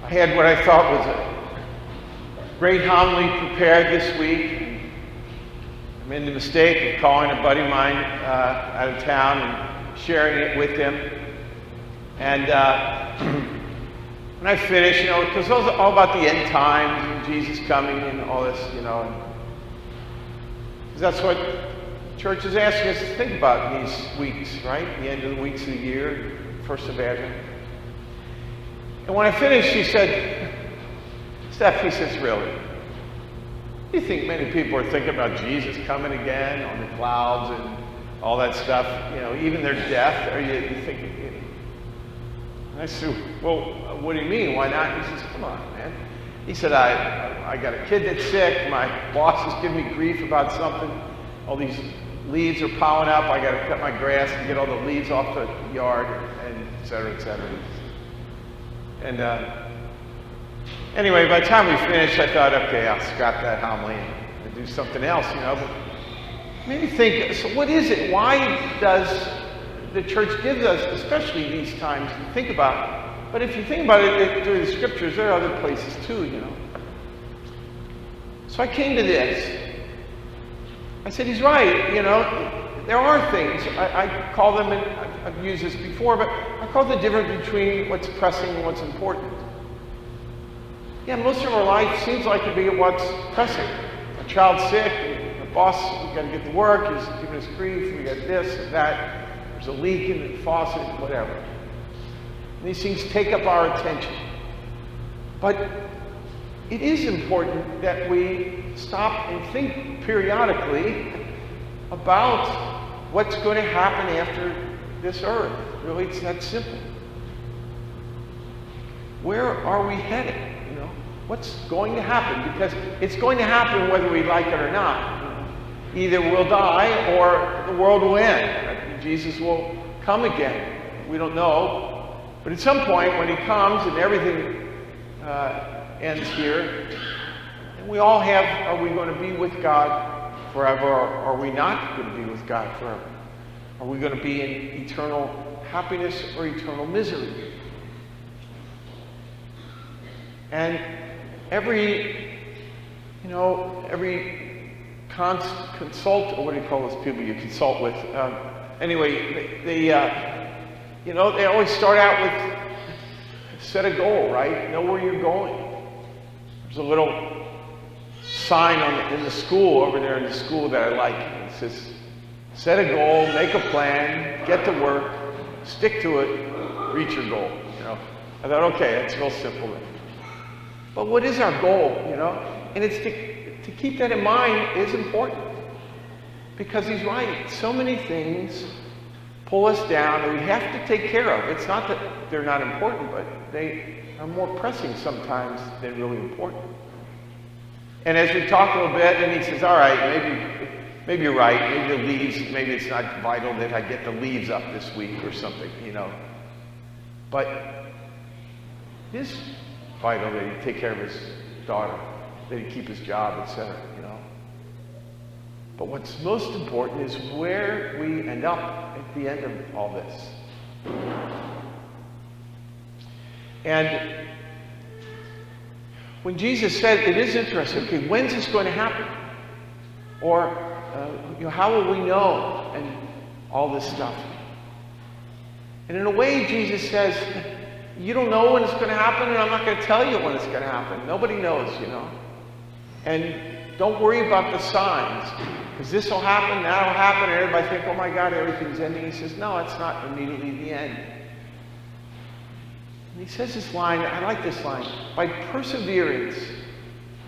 I had what I thought was a great homily prepared this week. I made the mistake of calling a buddy of mine out of town and sharing it with him. And when I finished, because it was all about the end times and Jesus coming and all this, because that's what church is asking us to think about in these weeks, right? The end of the weeks of the year, first of Advent. And when I finished, he said, Stef, he says, really? Do you think many people are thinking about Jesus coming again on the clouds and all that stuff? Even their death? Are you thinking? And I said, well, what do you mean? Why not? He says, come on, man. He said, I got a kid that's sick. My boss is giving me grief about something. All these leaves are piling up. I got to cut my grass and get all the leaves off the yard, and et cetera, et cetera. And anyway, by the time we finished, I thought, okay, I'll scrap that homily and do something else, But made me think, so what is it? Why does the church give us, especially these times, to think about? But if you think about it through the scriptures, there are other places too, So I came to this. I said, he's right, There are things. I call them, and I've used this before, but I call the difference between what's pressing and what's important. Yeah, most of our life seems like to be what's pressing. A child's sick, a boss, we've got to get to work, he's giving us grief, we got this and that, there's a leak in the faucet, whatever. And these things take up our attention. But it is important that we stop and think periodically about what's going to happen after this earth. Really, it's that simple. Where are we headed? What's going to happen? Because it's going to happen whether we like it or not. Either we'll die or the world will end. Jesus will come again. We don't know. But at some point when he comes and everything ends here, and we all have, are we going to be with God forever, or are we not going to be with God forever? Are we going to be in eternal happiness or eternal misery? And every consult, or what do you call those people you consult with? Anyway, they always start out with set a goal, right? Know where you're going. There's a little sign in the school, over there in the school that I like. It says, set a goal, make a plan, get to work, stick to it, reach your goal. I thought, okay, that's real simple then. But what is our goal, And it's to keep that in mind is important. Because he's right. So many things pull us down that we have to take care of. It's not that they're not important, but they are more pressing sometimes than really important. And as we talk a little bit, and he says, all right, maybe you're right. Maybe the leaves, maybe it's not vital that I get the leaves up this week or something, But it is vital that he take care of his daughter, that he keep his job, etc., But what's most important is where we end up at the end of all this. And when Jesus said, it is interesting, okay, when's this going to happen? Or, how will we know? And all this stuff. And in a way, Jesus says, you don't know when it's going to happen, and I'm not going to tell you when it's going to happen. Nobody knows, And don't worry about the signs, because this will happen, that will happen, and everybody think, oh my God, everything's ending. He says, no, it's not immediately the end. And he says this line, I like this line, by perseverance,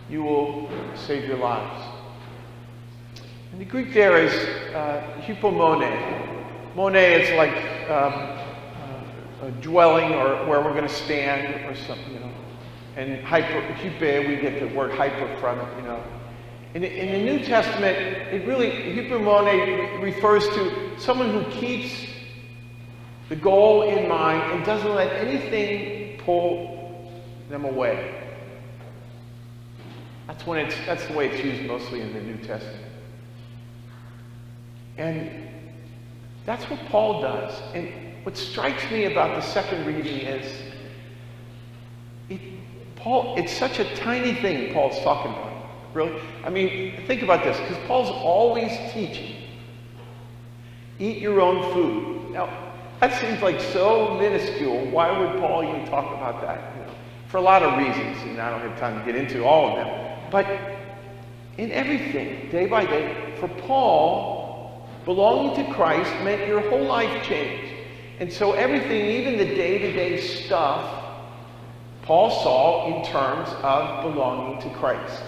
you will save your lives. And the Greek there is hypomone. Mone is like a dwelling, or where we're going to stand or something, And hype, we get the word hyper from it, In the New Testament, hypermone refers to someone who keeps the goal in mind and doesn't let anything pull them away. That's the way it's used mostly in the New Testament. And that's what Paul does. And what strikes me about the second reading is It's such a tiny thing Paul's talking about. Really? I mean, think about this, because Paul's always teaching. Eat your own food. Now, that seems like so minuscule. Why would Paul even talk about that? For a lot of reasons, and I don't have time to get into all of them. But in everything, day by day, for Paul, belonging to Christ meant your whole life changed. And so everything, even the day-to-day stuff, Paul saw in terms of belonging to Christ.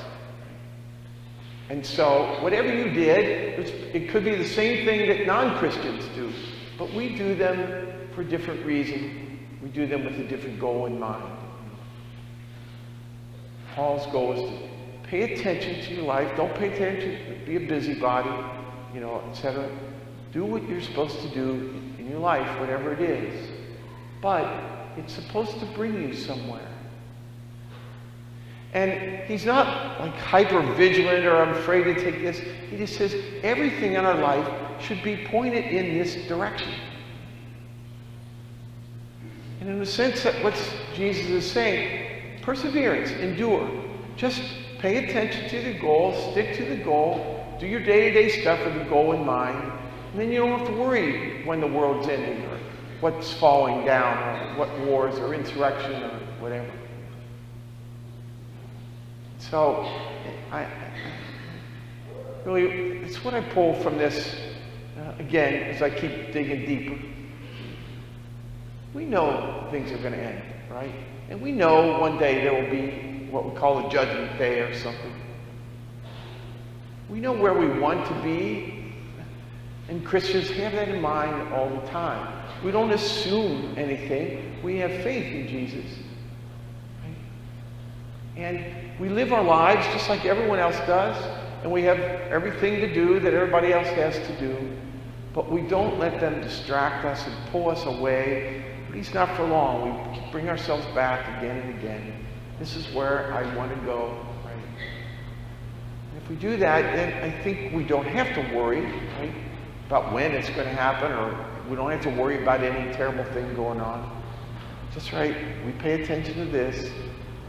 And so whatever you did, it could be the same thing that non-Christians do, but we do them for different reasons. We do them with a different goal in mind. Paul's goal is to pay attention to your life. Don't pay attention, be a busybody, etc. Do what you're supposed to do in your life, whatever it is. But it's supposed to bring you somewhere. And he's not like hyper vigilant or I'm afraid to take this. He just says everything in our life should be pointed in this direction. And in the sense that what Jesus is saying, perseverance, endure. Just pay attention to the goal, stick to the goal, do your day-to-day stuff with the goal in mind, and then you don't have to worry when the world's ending or what's falling down or what wars or insurrection or whatever. So, really, it's what I pull from this, again, as I keep digging deeper. We know things are going to end, right? And we know one day there will be what we call a judgment day or something. We know where we want to be, and Christians have that in mind all the time. We don't assume anything. We have faith in Jesus. Right? And we live our lives just like everyone else does, and we have everything to do that everybody else has to do, but we don't let them distract us and pull us away, at least not for long. We bring ourselves back again and again. This is where I want to go. Right? And if we do that, then I think we don't have to worry, right, about when it's going to happen, or we don't have to worry about any terrible thing going on. That's right. We pay attention to this.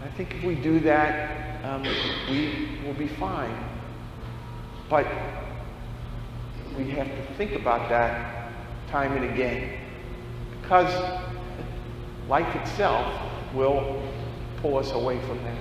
I think if we do that, we will be fine. But we have to think about that time and again, because life itself will pull us away from that.